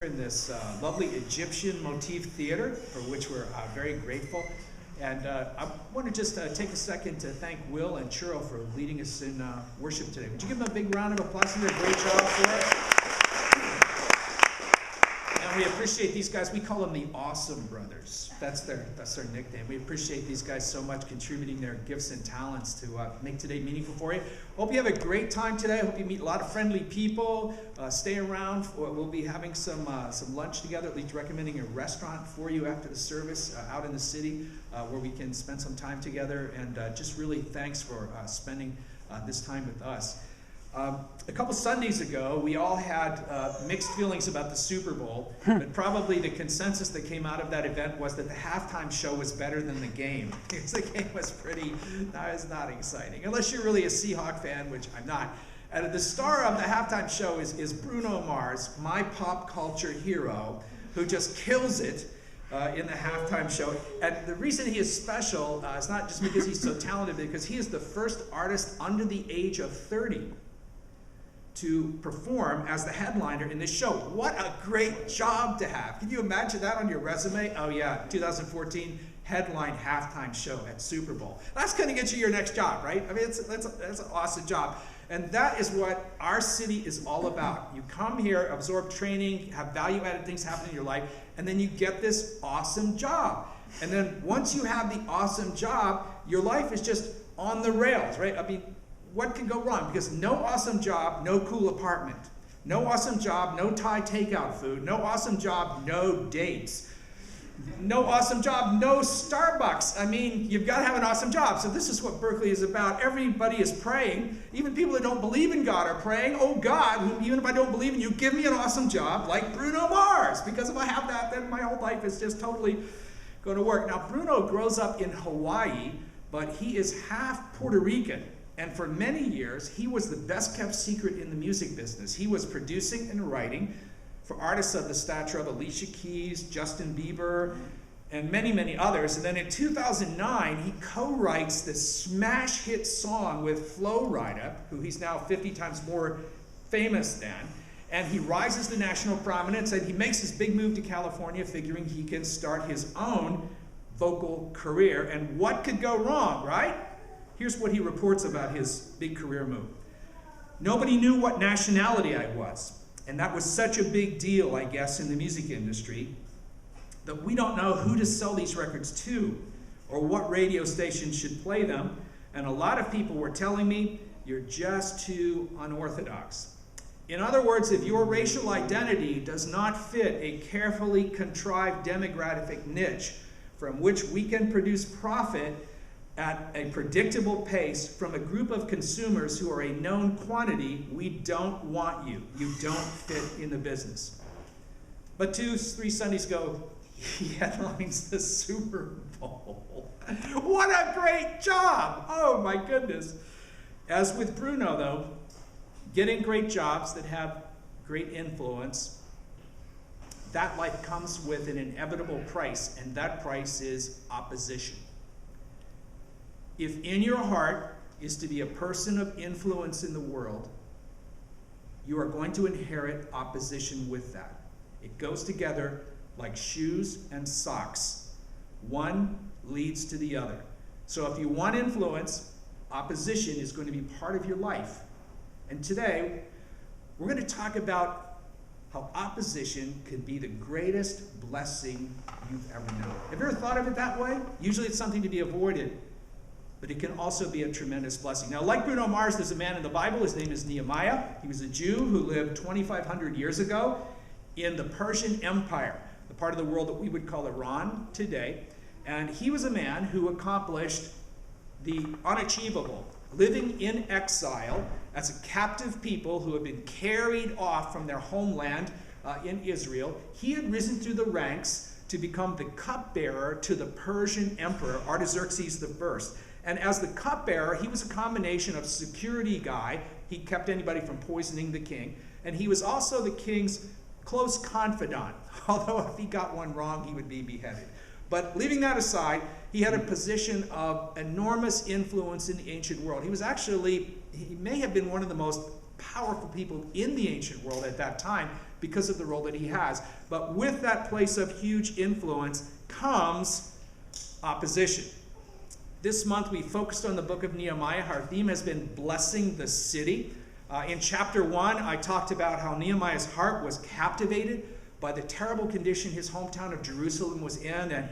in this lovely Egyptian motif theater, for which we're very grateful. And I want to just take a second to thank Will and Churro for leading us in worship today. Would you give them a big round of applause? They did a great job for us. And we appreciate these guys. We call them the Awesome Brothers. That's their nickname. We appreciate these guys so much, contributing their gifts and talents to make today meaningful for you. Hope you have a great time today. Hope you meet a lot of friendly people. Stay around. We'll be having some lunch together, at least recommending a restaurant for you after the service out in the city where we can spend some time together. And just really thanks for spending this time with us. A couple Sundays ago, we all had mixed feelings about the Super Bowl, but probably the consensus that came out of that event was that the halftime show was better than the game, because the game was not exciting, unless you're really a Seahawk fan, which I'm not. And the star of the halftime show is Bruno Mars, my pop culture hero, who just kills it in the halftime show. And the reason he is special is not just because he's so talented, because he is the first artist under the age of 30 to perform as the headliner in this show. What a great job to have. Can you imagine that on your resume? Oh yeah, 2014 headline halftime show at Super Bowl. That's going to get you your next job, right? I mean, that's an awesome job. And that is what our city is all about. You come here, absorb training, have value-added things happen in your life, and then you get this awesome job. And then once you have the awesome job, your life is just on the rails, right? I mean, what can go wrong? Because no awesome job, no cool apartment. No awesome job, no Thai takeout food. No awesome job, no dates. No awesome job, no Starbucks. I mean, you've got to have an awesome job. So this is what Berkeley is about. Everybody is praying. Even people that don't believe in God are praying, oh God, even if I don't believe in you, give me an awesome job like Bruno Mars. Because if I have that, then my whole life is just totally going to work. Now, Bruno grows up in Hawaii, but he is half Puerto Rican. And for many years, he was the best kept secret in the music business. He was producing and writing for artists of the stature of Alicia Keys, Justin Bieber, and many, many others. And then in 2009, he co-writes this smash hit song with Flo Rida, who he's now 50 times more famous than. And he rises to national prominence, and he makes his big move to California, figuring he can start his own vocal career. And what could go wrong, right? Here's what he reports about his big career move. Nobody knew what nationality I was. And that was such a big deal, I guess, in the music industry, that we don't know who to sell these records to or what radio station should play them. And a lot of people were telling me, you're just too unorthodox. In other words, if your racial identity does not fit a carefully contrived demographic niche from which we can produce profit at a predictable pace from a group of consumers who are a known quantity, we don't want you. You don't fit in the business. But 2-3 Sundays ago, he headlines the Super Bowl. What a great job! Oh my goodness. As with Bruno, though, getting great jobs that have great influence, that life comes with an inevitable price, and that price is opposition. If in your heart is to be a person of influence in the world, you are going to inherit opposition with that. It goes together like shoes and socks. One leads to the other. So if you want influence, opposition is going to be part of your life. And today, we're going to talk about how opposition can be the greatest blessing you've ever known. Have you ever thought of it that way? Usually it's something to be avoided, but it can also be a tremendous blessing. Now, like Bruno Mars, there's a man in the Bible. His name is Nehemiah. He was a Jew who lived 2,500 years ago in the Persian Empire, the part of the world that we would call Iran today. And he was a man who accomplished the unachievable, living in exile as a captive people who had been carried off from their homeland in Israel. He had risen through the ranks to become the cupbearer to the Persian emperor, Artaxerxes I. And as the cupbearer, he was a combination of security guy. He kept anybody from poisoning the king. And he was also the king's close confidant. Although if he got one wrong, he would be beheaded. But leaving that aside, he had a position of enormous influence in the ancient world. He may have been one of the most powerful people in the ancient world at that time because of the role that he has. But with that place of huge influence comes opposition. This month we focused on the book of Nehemiah. Our theme has been blessing the city. In chapter 1, I talked about how Nehemiah's heart was captivated by the terrible condition his hometown of Jerusalem was in, and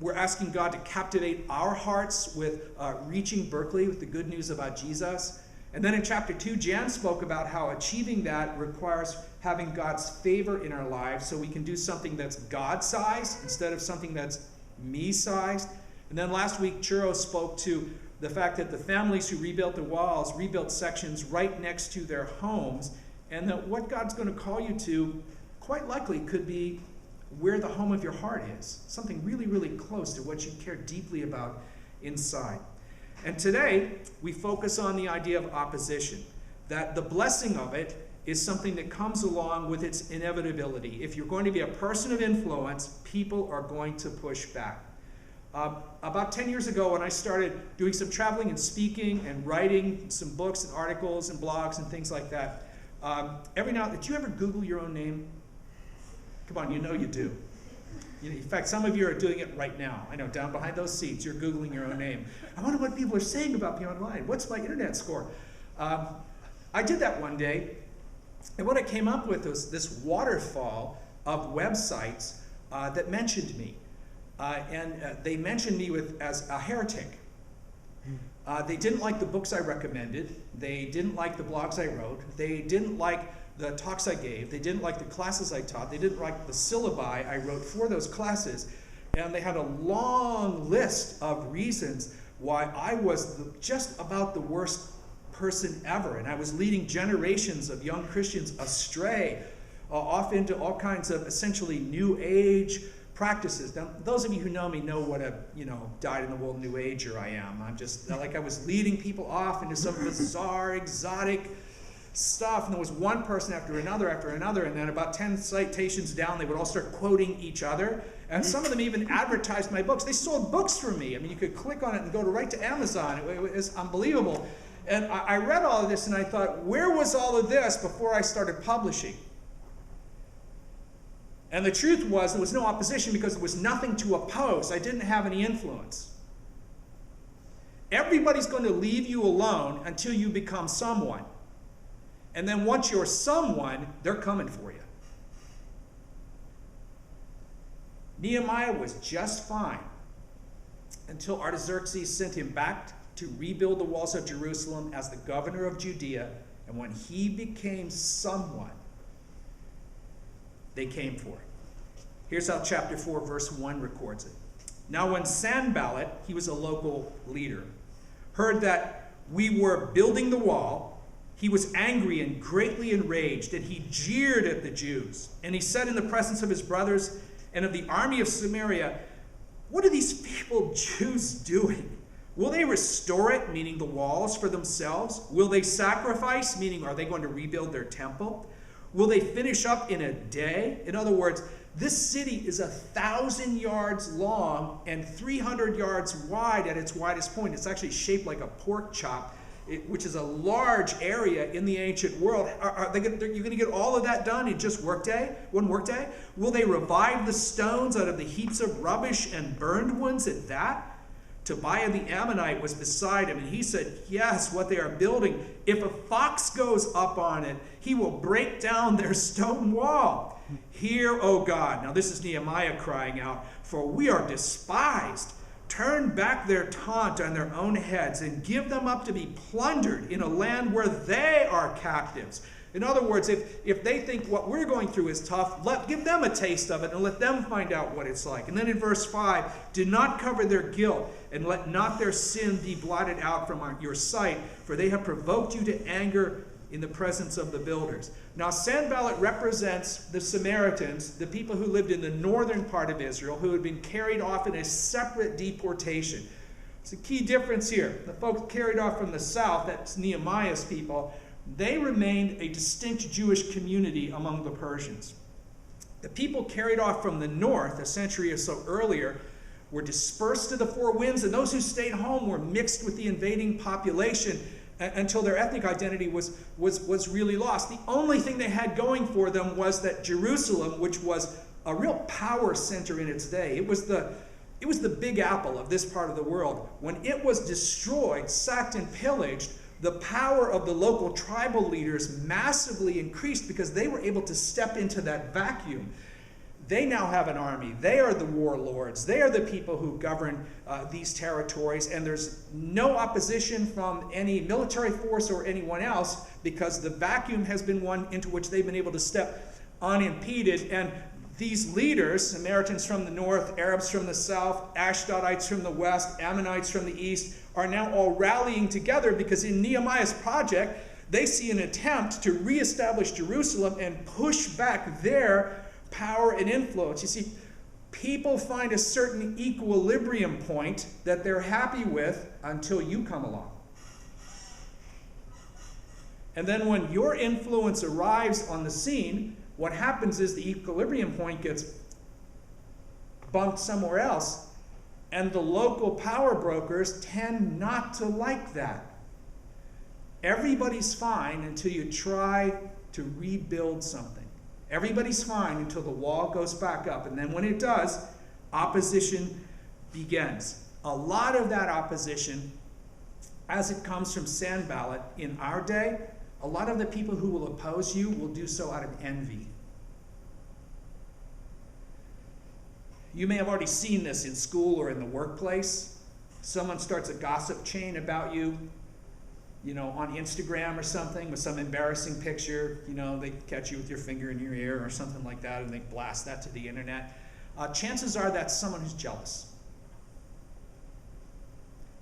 we're asking God to captivate our hearts with reaching Berkeley with the good news about Jesus. And then in chapter 2, Jan spoke about how achieving that requires having God's favor in our lives so we can do something that's God-sized instead of something that's me-sized. And then last week, Churro spoke to the fact that the families who rebuilt the walls rebuilt sections right next to their homes, and that what God's going to call you to quite likely could be where the home of your heart is, something really, really close to what you care deeply about inside. And today, we focus on the idea of opposition, that the blessing of it is something that comes along with its inevitability. If you're going to be a person of influence, people are going to push back. About 10 years ago, when I started doing some traveling and speaking and writing some books and articles and blogs and things like that, every now and then, did you ever Google your own name? Come on, you know you do. In fact, some of you are doing it right now. I know, down behind those seats, you're Googling your own name. I wonder what people are saying about me online. What's my internet score? I did that one day, and what I came up with was this waterfall of websites that mentioned me. They mentioned me as a heretic. They didn't like the books I recommended. They didn't like the blogs I wrote. They didn't like the talks I gave. They didn't like the classes I taught. They didn't like the syllabi I wrote for those classes. And they had a long list of reasons why I was just about the worst person ever. And I was leading generations of young Christians astray, off into all kinds of essentially New Age practices. Now, those of you who know me know what a, dyed-in-the-wool New Ager I am. I'm just, like I was leading people off into some bizarre, exotic stuff, and there was one person after another, and then about 10 citations down, they would all start quoting each other, and some of them even advertised my books. They sold books from me. I mean, you could click on it and go right to Amazon. It was unbelievable. And I read all of this, and I thought, where was all of this before I started publishing? And the truth was, there was no opposition because there was nothing to oppose. I didn't have any influence. Everybody's going to leave you alone until you become someone. And then once you're someone, they're coming for you. Nehemiah was just fine until Artaxerxes sent him back to rebuild the walls of Jerusalem as the governor of Judea. And when he became someone, they came for it. Here's how chapter 4, verse 1 records it. Now when Sanballat, he was a local leader, heard that we were building the wall, he was angry and greatly enraged, and he jeered at the Jews. And he said in the presence of his brothers and of the army of Samaria, "What are these people Jews doing? Will they restore it," meaning the walls, "for themselves? Will they sacrifice," meaning are they going to rebuild their temple? "Will they finish up in a day?" In other words, this city is 1,000 yards long and 300 yards wide at its widest point. It's actually shaped like a pork chop, which is a large area in the ancient world. You're going to get all of that done in just one workday? Will they revive the stones out of the heaps of rubbish and burned ones at that? Tobiah the Ammonite was beside him, and he said, "Yes, what they are building, if a fox goes up on it, he will break down their stone wall. Hear, O God." Now this is Nehemiah crying out, "For we are despised. Turn back their taunt on their own heads and give them up to be plundered in a land where they are captives." In other words, if they think what we're going through is tough, give them a taste of it and let them find out what it's like. And then in verse 5, "Do not cover their guilt, and let not their sin be blotted out from your sight, for they have provoked you to anger in the presence of the builders." Now Sanballat represents the Samaritans, the people who lived in the northern part of Israel, who had been carried off in a separate deportation. It's a key difference here. The folks carried off from the south, that's Nehemiah's people, they remained a distinct Jewish community among the Persians. The people carried off from the north, a century or so earlier, were dispersed to the four winds, and those who stayed home were mixed with the invading population until their ethnic identity was really lost. The only thing they had going for them was that Jerusalem, which was a real power center in its day. It was the Big Apple of this part of the world. When it was destroyed, sacked, and pillaged, the power of the local tribal leaders massively increased because they were able to step into that vacuum. They now have an army. They are the warlords. They are the people who govern these territories, and there's no opposition from any military force or anyone else because the vacuum has been one into which they've been able to step unimpeded. And these leaders, Samaritans from the north, Arabs from the south, Ashdodites from the west, Ammonites from the east, are now all rallying together because in Nehemiah's project, they see an attempt to reestablish Jerusalem and push back their power and influence. You see, people find a certain equilibrium point that they're happy with until you come along. And then when your influence arrives on the scene, what happens is the equilibrium point gets bumped somewhere else, and the local power brokers tend not to like that. Everybody's fine until you try to rebuild something. Everybody's fine until the wall goes back up, and then when it does, opposition begins. A lot of that opposition, as it comes from Sanballat in our day, a lot of the people who will oppose you will do so out of envy. You may have already seen this in school or in the workplace. Someone starts a gossip chain about you, on Instagram or something with some embarrassing picture. They catch you with your finger in your ear or something like that, and they blast that to the internet. Chances are that's someone who's jealous.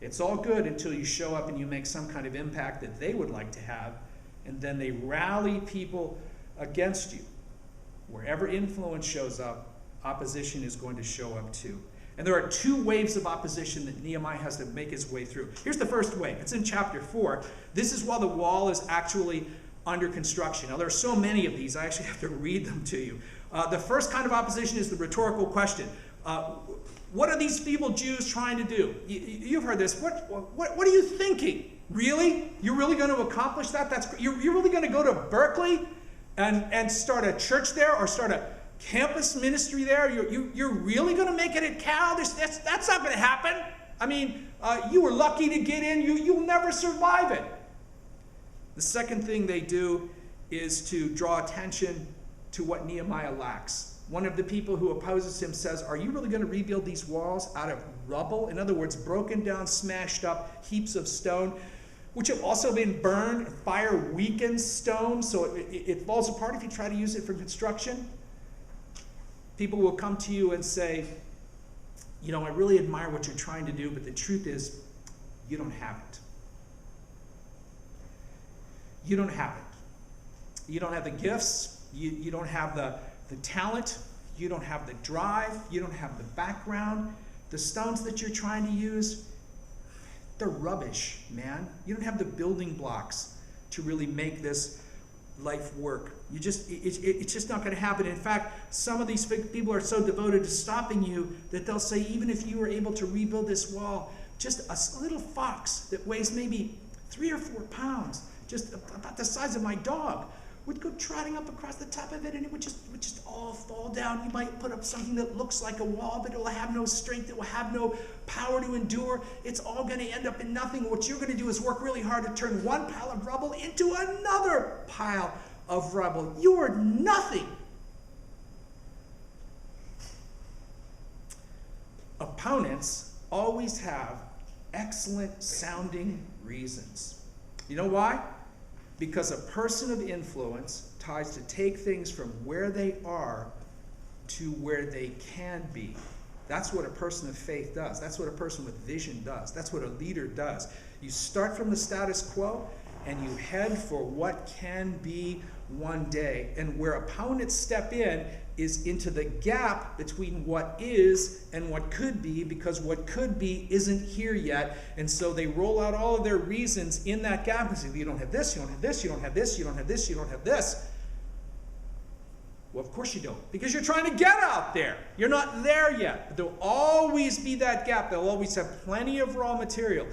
It's all good until you show up and you make some kind of impact that they would like to have, and then they rally people against you. Wherever influence shows up, opposition is going to show up too. And there are two waves of opposition that Nehemiah has to make his way through. Here's the first wave. It's in chapter 4. This is while the wall is actually under construction. Now, there are so many of these, I actually have to read them to you. The first kind of opposition is the rhetorical question. What are these feeble Jews trying to do? You've heard this. What are you thinking? Really? You're really going to accomplish that? You're really going to go to Berkeley and start a church there or start a campus ministry there? You're really going to make it at Cal? That's not going to happen. I mean, you were lucky to get in. You'll never survive it. The second thing they do is to draw attention to what Nehemiah lacks. One of the people who opposes him says, are you really going to rebuild these walls out of rubble? In other words, broken down, smashed up heaps of stone, which have also been burned. Fire weakens stone, so it falls apart if you try to use it for construction. People will come to you and say, I really admire what you're trying to do, but the truth is, you don't have it. You don't have it. You don't have the gifts. You don't have the talent. You don't have the drive. You don't have the background. The stones that you're trying to use, they're rubbish, man. You don't have the building blocks to really make this life work. It's just not going to happen. In fact, some of these people are so devoted to stopping you that they'll say, even if you were able to rebuild this wall, just a little fox that weighs maybe 3 or 4 pounds, just about the size of my dog, would go trotting up across the top of it, and it would just all fall down. You might put up something that looks like a wall, but it will have no strength. It will have no power to endure. It's all going to end up in nothing. What you're going to do is work really hard to turn one pile of rubble into another pile of rubble. You are nothing. Opponents always have excellent sounding reasons. You know why? Because a person of influence tries to take things from where they are to where they can be. That's what a person of faith does. That's what a person with vision does. That's what a leader does. You start from the status quo and you head for what can be one day. And where opponents step in is into the gap between what is and what could be, because what could be isn't here yet. And so they roll out all of their reasons in that gap and say, you don't have this, you don't have this, you don't have this, you don't have this, you don't have this. Well, of course you don't, because you're trying to get out there. You're not there yet. But there'll always be that gap. They'll always have plenty of raw material.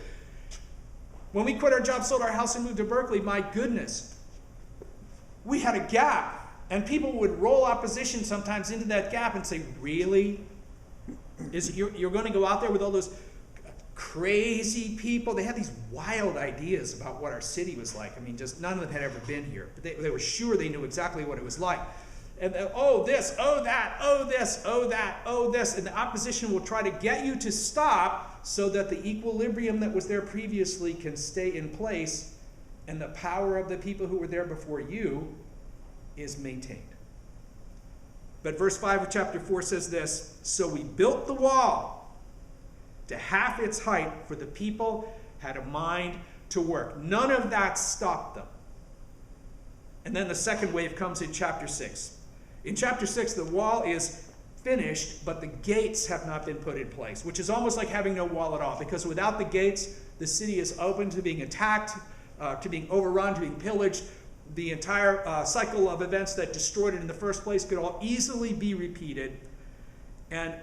When we quit our job, sold our house, and moved to Berkeley, my goodness, we had a gap. And people would roll opposition sometimes into that gap and say, really? You're going to go out there with all those crazy people? They had these wild ideas about what our city was like. I mean, just none of them had ever been here. But they were sure they knew exactly what it was like. And oh, this, oh, that, oh, this, oh, that, oh, this. And the opposition will try to get you to stop so that the equilibrium that was there previously can stay in place and the power of the people who were there before you is maintained. But verse 5 of chapter 4 says this, so we built the wall to half its height, for the people had a mind to work. None of that stopped them. And then the second wave comes in chapter 6. In chapter 6, the wall is finished, but the gates have not been put in place, which is almost like having no wall at all, because without the gates, the city is open to being attacked, to being overrun, to being pillaged. The entire cycle of events that destroyed it in the first place could all easily be repeated. And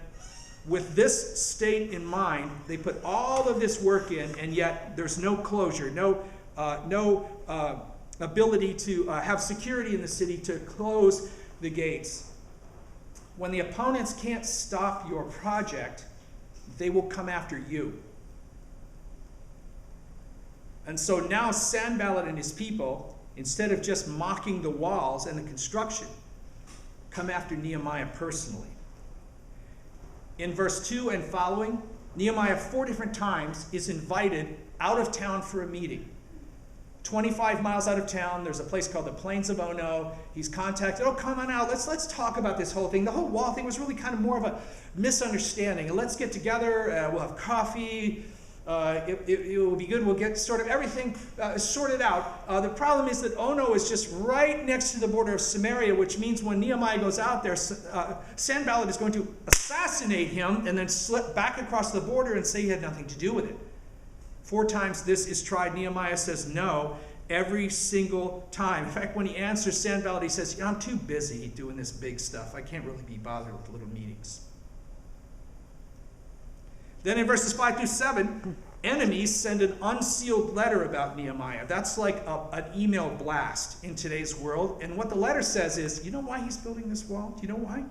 with this state in mind, they put all of this work in, and yet there's no closure, no ability to have security in the city to close the gates. When the opponents can't stop your project, they will come after you. And so now Sanballat and his people, instead of just mocking the walls and the construction, come after Nehemiah personally. In verse 2 and following, Nehemiah 4 different times is invited out of town for a meeting. 25 miles out of town, there's a place called the Plains of Ono. He's contacted, oh, come on out, let's talk about this whole thing. The whole wall thing was really kind of more of a misunderstanding. And let's get together, we'll have coffee. It will be good. We'll get sort of everything sorted out. The problem is that Ono is just right next to the border of Samaria, which means when Nehemiah goes out there, Sanballat is going to assassinate him and then slip back across the border and say he had nothing to do with it. 4 times this is tried. Nehemiah says no every single time. In fact, when he answers Sanballat, he says, I'm too busy doing this big stuff. I can't really be bothered with little meetings. Then in verses 5 through 7, enemies send an unsealed letter about Nehemiah. That's like an email blast in today's world. And what the letter says is, you know why he's building this wall? Do you know why?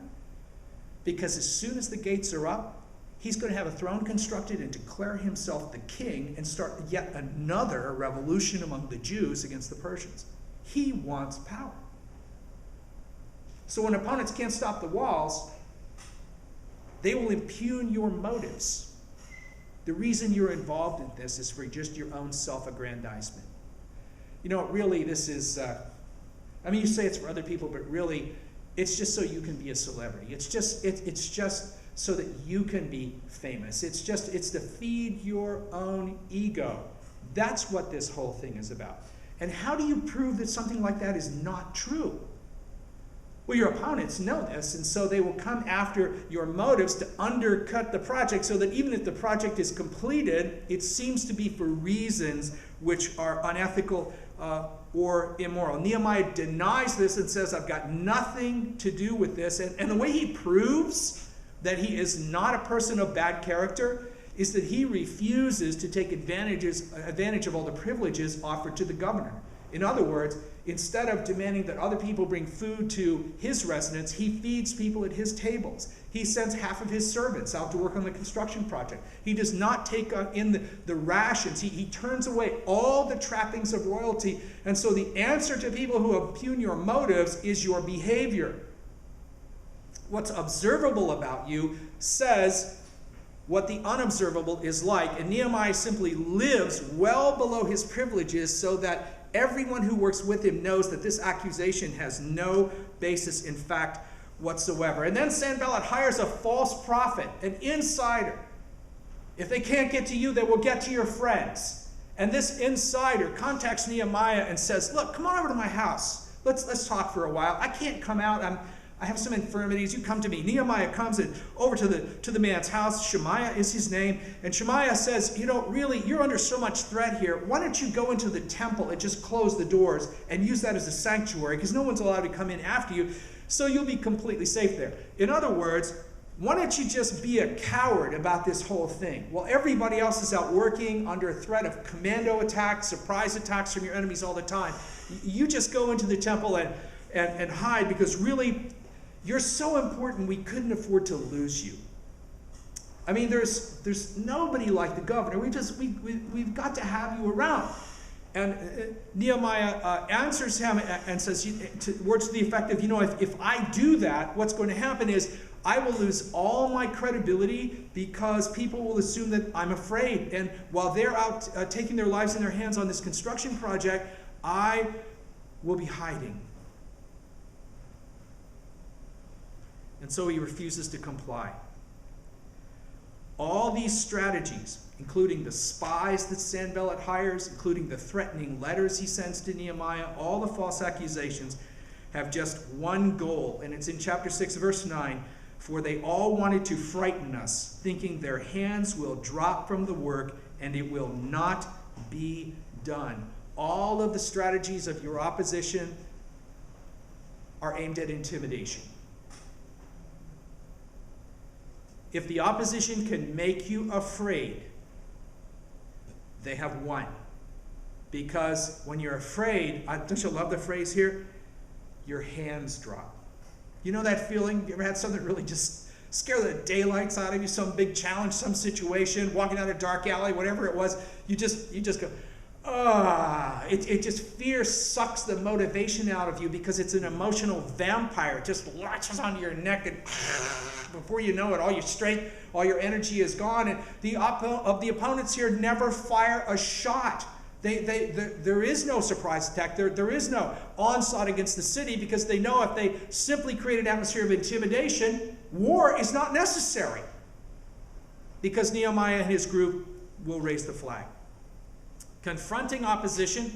Because as soon as the gates are up, he's going to have a throne constructed and declare himself the king and start yet another revolution among the Jews against the Persians. He wants power. So when opponents can't stop the walls, they will impugn your motives. The reason you're involved in this is for just your own self-aggrandizement. You know, really, this is, you say it's for other people, but really, it's just so you can be a celebrity. It's just so that you can be famous. It's to feed your own ego. That's what this whole thing is about. And how do you prove that something like that is not true? Well, your opponents know this, and so they will come after your motives to undercut the project so that even if the project is completed, it seems to be for reasons which are unethical or immoral. Nehemiah denies this and says, I've got nothing to do with this. And the way he proves that he is not a person of bad character is that he refuses to take advantage of all the privileges offered to the governor. In other words, instead of demanding that other people bring food to his residence, he feeds people at his tables. He sends half of his servants out to work on the construction project. He does not take in the rations. He turns away all the trappings of royalty. And so the answer to people who impugn your motives is your behavior. What's observable about you says what the unobservable is like. And Nehemiah simply lives well below his privileges so that everyone who works with him knows that this accusation has no basis in fact whatsoever. And then Sanballat hires a false prophet, an insider. If they can't get to you, they will get to your friends. And this insider contacts Nehemiah and says, look, come on over to my house. Let's talk for a while. I can't come out. I have some infirmities. You come to me. Nehemiah comes over to the man's house. Shemaiah is his name. And Shemaiah says, really, you're under so much threat here. Why don't you go into the temple and just close the doors and use that as a sanctuary? Because no one's allowed to come in after you. So you'll be completely safe there. In other words, why don't you just be a coward about this whole thing? While everybody else is out working under a threat of commando attacks, surprise attacks from your enemies all the time, you just go into the temple and and hide, because really, you're so important we couldn't afford to lose you. I mean, there's nobody like the governor. We've got to have you around. And Nehemiah answers him and says words to the effect of, if I do that, what's going to happen is I will lose all my credibility, because people will assume that I'm afraid. And while they're out taking their lives in their hands on this construction project, I will be hiding. And so he refuses to comply. All these strategies, including the spies that Sanballat hires, including the threatening letters he sends to Nehemiah, all the false accusations, have just one goal. And it's in chapter 6, verse 9. For they all wanted to frighten us, thinking their hands will drop from the work and it will not be done. All of the strategies of your opposition are aimed at intimidation. If the opposition can make you afraid, they have won. Because when you're afraid, don't you love the phrase here? Your hands drop. You know that feeling? You ever had something really just scare the daylights out of you? Some big challenge, some situation, walking down a dark alley, whatever it was. You just go, it just, fear sucks the motivation out of you, because it's an emotional vampire. It just latches onto your neck, and before you know it, all your strength, all your energy is gone. And the opponents here never fire a shot. There is no surprise attack. There is no onslaught against the city, because they know if they simply create an atmosphere of intimidation, war is not necessary, because Nehemiah and his group will raise the flag. Confronting opposition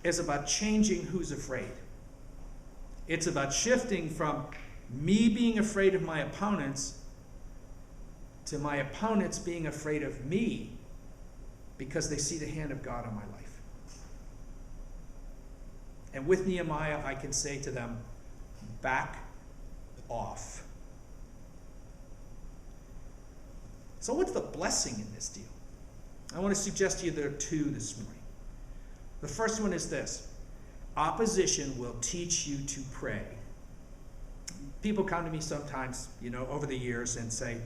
is about changing who's afraid. It's about shifting from me being afraid of my opponents to my opponents being afraid of me, because they see the hand of God on my life. And with Nehemiah, I can say to them, back off. So what's the blessing in this deal? I want to suggest to you there are two this morning. The first one is this: opposition will teach you to pray. People come to me sometimes, over the years and say,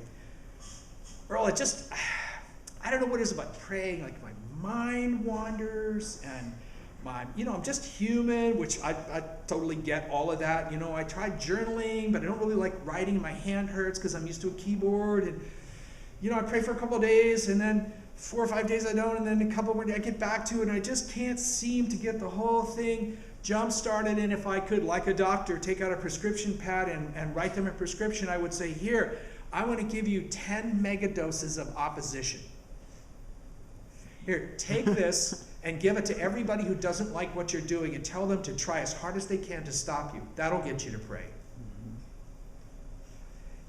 Earl, I don't know what it is about praying. Like, my mind wanders, and I'm just human, which I totally get all of that. I tried journaling, but I don't really like writing. My hand hurts because I'm used to a keyboard. And, I pray for a couple of days, and then 4 or 5 days I don't, and then a couple more days I get back to it, and I just can't seem to get the whole thing jump-started. And if I could, like a doctor, take out a prescription pad and write them a prescription, I would say, here, I want to give you 10 megadoses of opposition. Here, take this and give it to everybody who doesn't like what you're doing, and tell them to try as hard as they can to stop you. That'll get you to pray.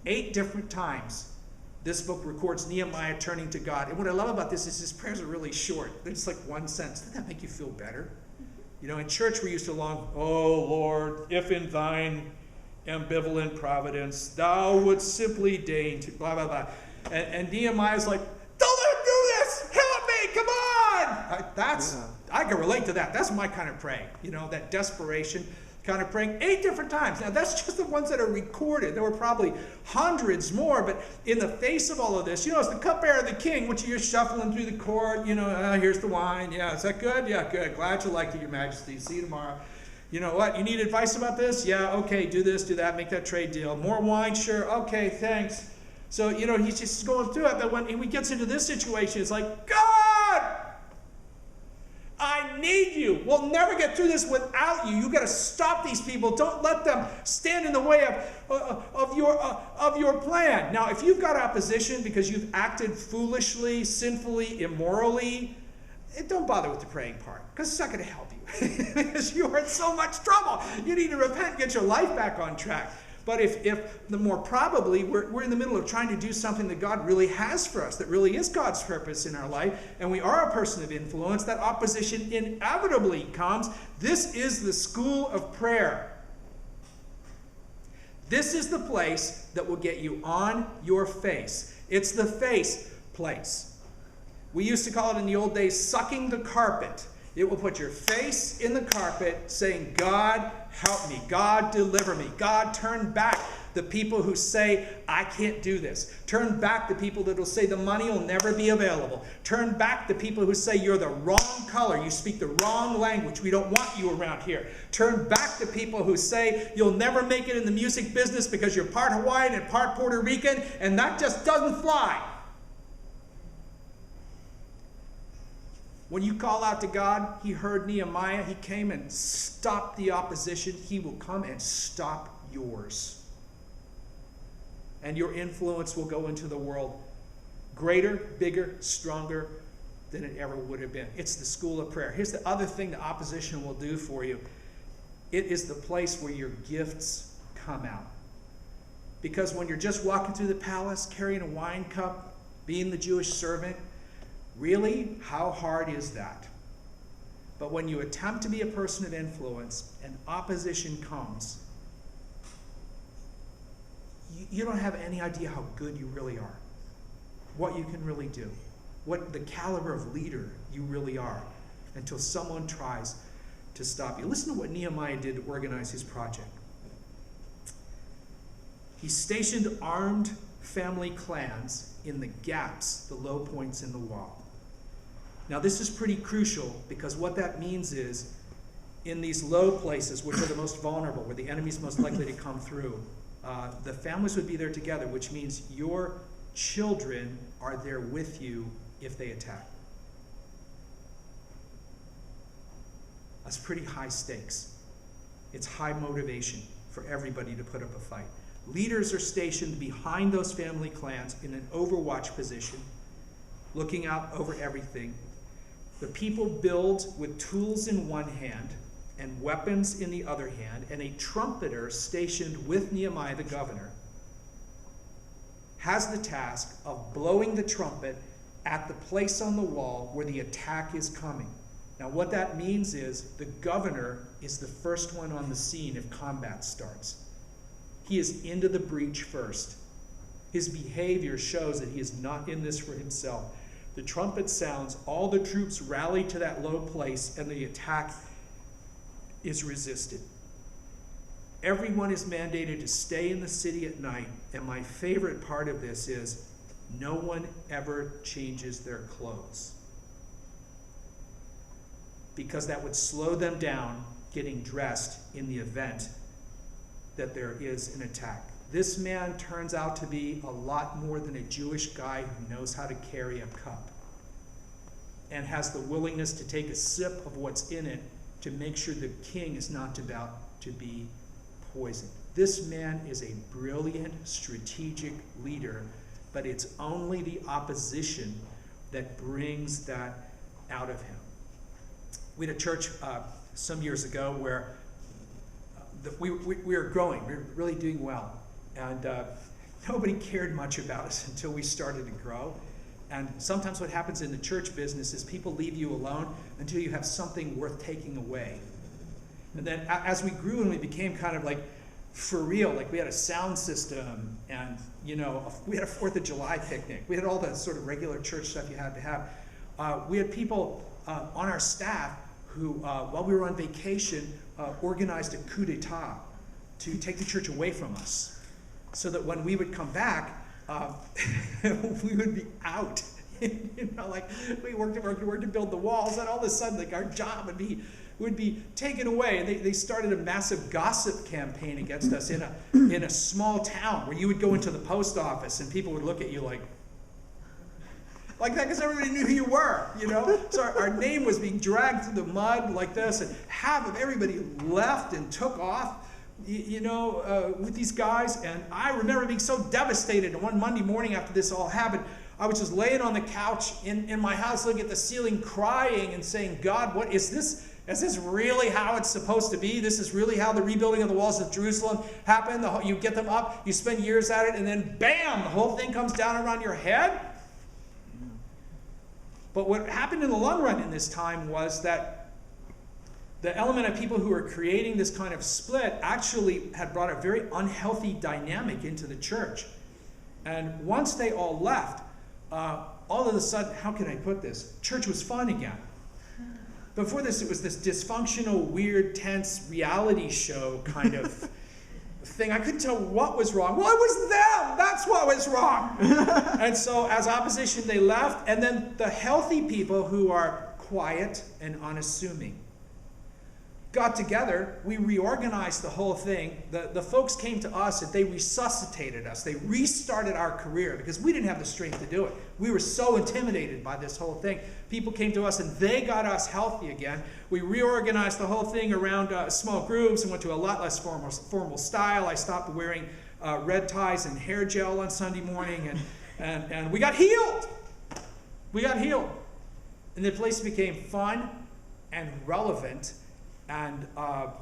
8 different times this book records Nehemiah turning to God. And what I love about this is his prayers are really short. They're just like one sentence. Doesn't that make you feel better? In church we're used to long, oh Lord, if in thine ambivalent providence thou wouldst simply deign to blah, blah, blah. And Nehemiah's like, don't let him do this! Help me! Come on! I can relate to that. That's my kind of praying. That desperation kind of praying 8 different times. Now, that's just the ones that are recorded. There were probably hundreds more, but in the face of all of this, it's the cupbearer of the king, which you're shuffling through the court, here's the wine. Yeah, is that good? Yeah, good. Glad you liked it, Your Majesty. See you tomorrow. You know what? You need advice about this? Yeah, okay, do this, do that, make that trade deal. More wine? Sure. Okay, thanks. So, he's just going through it, but when he gets into this situation, it's like, God! I need you. We'll never get through this without you. You've got to stop these people. Don't let them stand in the way of your plan. Now, if you've got opposition because you've acted foolishly, sinfully, immorally, don't bother with the praying part, because it's not going to help you. Because you are in so much trouble. You need to repent and get your life back on track. But if the more probably, we're in the middle of trying to do something that God really has for us, that really is God's purpose in our life, and we are a person of influence, that opposition inevitably comes. This is the school of prayer. This is the place that will get you on your face. It's the face place. We used to call it in the old days, sucking the carpet. It will put your face in the carpet saying, God, help me. God, deliver me. God, turn back the people who say, I can't do this. Turn back the people that will say the money will never be available. Turn back the people who say you're the wrong color. You speak the wrong language. We don't want you around here. Turn back the people who say you'll never make it in the music business because you're part Hawaiian and part Puerto Rican, and that just doesn't fly. When you call out to God, he heard Nehemiah. He came and stopped the opposition. He will come and stop yours. And your influence will go into the world greater, bigger, stronger than it ever would have been. It's the school of prayer. Here's the other thing the opposition will do for you. It is the place where your gifts come out. Because when you're just walking through the palace, carrying a wine cup, being the Jewish servant, really, how hard is that? But when you attempt to be a person of influence and opposition comes, you don't have any idea how good you really are, what you can really do, what the caliber of leader you really are, until someone tries to stop you. Listen to what Nehemiah did to organize his project. He stationed armed family clans in the gaps, the low points in the wall. Now this is pretty crucial, because what that means is, in these low places, which are the most vulnerable, where the enemy's most likely to come through, the families would be there together, which means your children are there with you if they attack. That's pretty high stakes. It's high motivation for everybody to put up a fight. Leaders are stationed behind those family clans in an overwatch position, looking out over everything. The people build with tools in one hand and weapons in the other hand, and a trumpeter stationed with Nehemiah the governor has the task of blowing the trumpet at the place on the wall where the attack is coming. Now what that means is the governor is the first one on the scene if combat starts. He is into the breach first. His behavior shows that he is not in this for himself. The trumpet sounds, all the troops rally to that low place, and the attack is resisted. Everyone is mandated to stay in the city at night, and my favorite part of this is no one ever changes their clothes, because that would slow them down getting dressed in the event that there is an attack. This man turns out to be a lot more than a Jewish guy who knows how to carry a cup and has the willingness to take a sip of what's in it to make sure the king is not about to be poisoned. This man is a brilliant, strategic leader, but it's only the opposition that brings that out of him. We had a church some years ago where we were growing, we were really doing well, and nobody cared much about us until we started to grow. And sometimes what happens in the church business is people leave you alone until you have something worth taking away. And then as we grew and we became kind of like for real, like we had a sound system, and we had a 4th of July picnic. We had all the sort of regular church stuff you had to have. We had people on our staff who, while we were on vacation, organized a coup d'etat to take the church away from us, so that when we would come back, we would be out. Like we worked to build the walls, and all of a sudden, like our job would be taken away. And they started a massive gossip campaign against us in a small town, where you would go into the post office and people would look at you like that, because everybody knew who you were, So our name was being dragged through the mud like this, and half of everybody left and took off, with these guys. And I remember being so devastated. And one Monday morning after this all happened, I was just laying on the couch in my house, looking at the ceiling, crying and saying, God, what is this? Is this really how it's supposed to be? This is really how the rebuilding of the walls of Jerusalem happened? You get them up, you spend years at it, and then bam, the whole thing comes down around your head? But what happened in the long run in this time was that the element of people who were creating this kind of split actually had brought a very unhealthy dynamic into the church. And once they all left, all of a sudden, how can I put this? Church was fun again. Before this, it was this dysfunctional, weird, tense reality show kind of thing. I couldn't tell what was wrong. Well, it was them. That's what was wrong. And so as opposition, they left. And then the healthy people who are quiet and unassuming got together. We reorganized the whole thing. The folks came to us and they resuscitated us. They restarted our career because we didn't have the strength to do it. We were so intimidated by this whole thing. People came to us and they got us healthy again. We reorganized the whole thing around small groups and went to a lot less formal style. I stopped wearing red ties and hair gel on Sunday morning, and we got healed. We got healed. And the place became fun and relevant. And all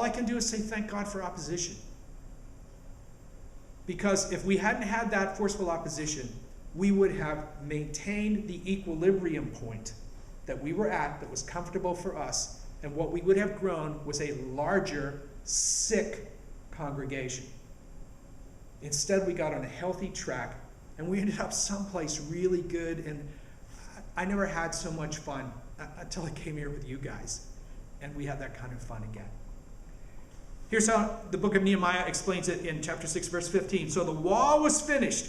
I can do is say thank God for opposition. Because if we hadn't had that forceful opposition, we would have maintained the equilibrium point that we were at that was comfortable for us. And what we would have grown was a larger, sick congregation. Instead, we got on a healthy track, and we ended up someplace really good. And I never had so much fun until I came here with you guys, and we had that kind of fun again. Here's how the book of Nehemiah explains it in chapter 6, verse 15. So the wall was finished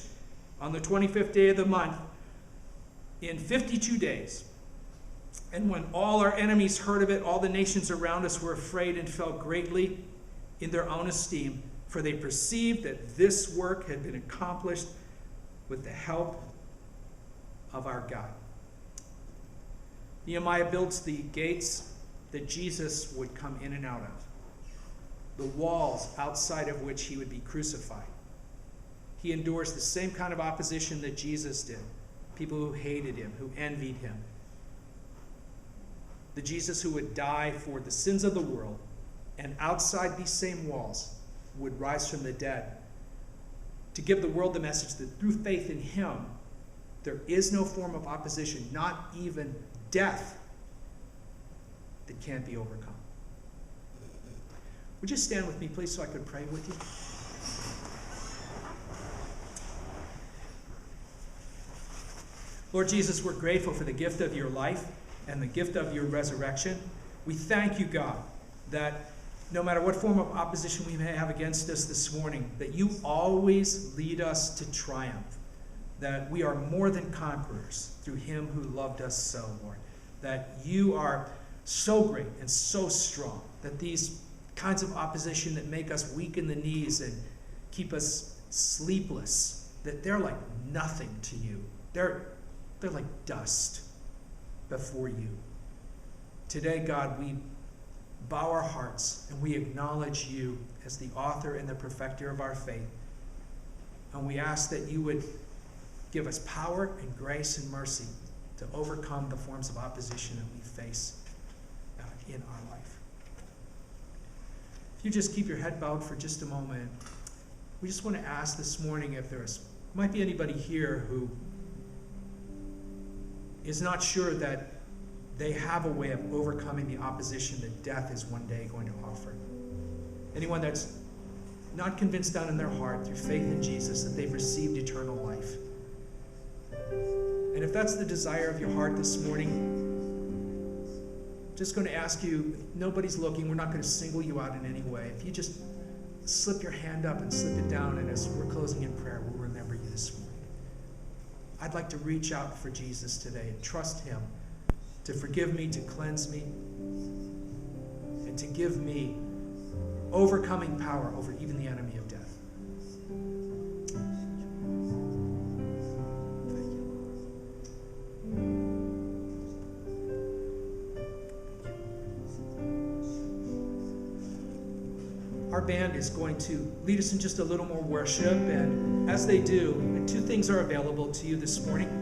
on the 25th day of the month in 52 days. And when all our enemies heard of it, all the nations around us were afraid and fell greatly in their own esteem, for they perceived that this work had been accomplished with the help of our God. Nehemiah builds the gates that Jesus would come in and out of, the walls outside of which he would be crucified. He endures the same kind of opposition that Jesus did, people who hated him, who envied him. The Jesus who would die for the sins of the world, and outside these same walls would rise from the dead to give the world the message that through faith in him, there is no form of opposition, not even death, that can't be overcome. Would you stand with me, please, so I could pray with you? Lord Jesus, we're grateful for the gift of your life and the gift of your resurrection. We thank you, God, that no matter what form of opposition we may have against us this morning, that you always lead us to triumph, that we are more than conquerors through him who loved us so, Lord, that you are so great and so strong, that these kinds of opposition that make us weak in the knees and keep us sleepless, that they're like nothing to you. They're like dust before you. Today, God, we bow our hearts and we acknowledge you as the author and the perfecter of our faith. And we ask that you would give us power and grace and mercy to overcome the forms of opposition that we face in our life. If you just keep your head bowed for just a moment, we just want to ask this morning if might be anybody here who is not sure that they have a way of overcoming the opposition that death is one day going to offer. Anyone that's not convinced down in their heart through faith in Jesus that they've received eternal life. And if that's the desire of your heart this morning, just going to ask you, nobody's looking, we're not going to single you out in any way. If you just slip your hand up and slip it down, and as we're closing in prayer, we'll remember you this morning. I'd like to reach out for Jesus today and trust him to forgive me, to cleanse me, and to give me overcoming power over even the enemy of death. Thank you. Our band is going to lead us in just a little more worship, and as they do, two things are available to you this morning.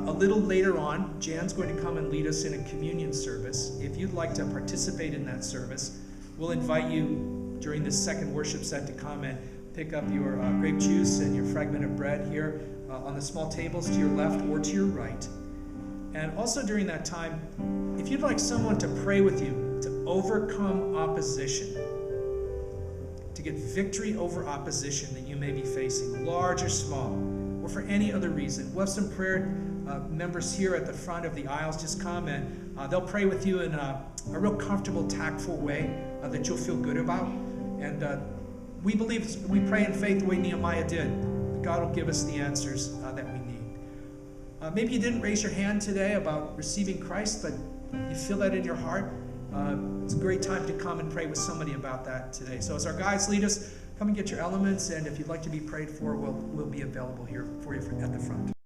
A little later on, Jan's going to come and lead us in a communion service. If you'd like to participate in that service, we'll invite you during this second worship set to come and pick up your grape juice and your fragment of bread here on the small tables to your left or to your right. And also during that time, if you'd like someone to pray with you to overcome opposition, to get victory over opposition that you may be facing, large or small, or for any other reason, we'll have some prayer members here at the front of the aisles just come and they'll pray with you in a real comfortable, tactful way that you'll feel good about. And we pray in faith the way Nehemiah did. God will give us the answers that we need. Maybe you didn't raise your hand today about receiving Christ, but you feel that in your heart. It's a great time to come and pray with somebody about that today. So as our guides lead us, come and get your elements, and if you'd like to be prayed for, we'll be available here for you at the front.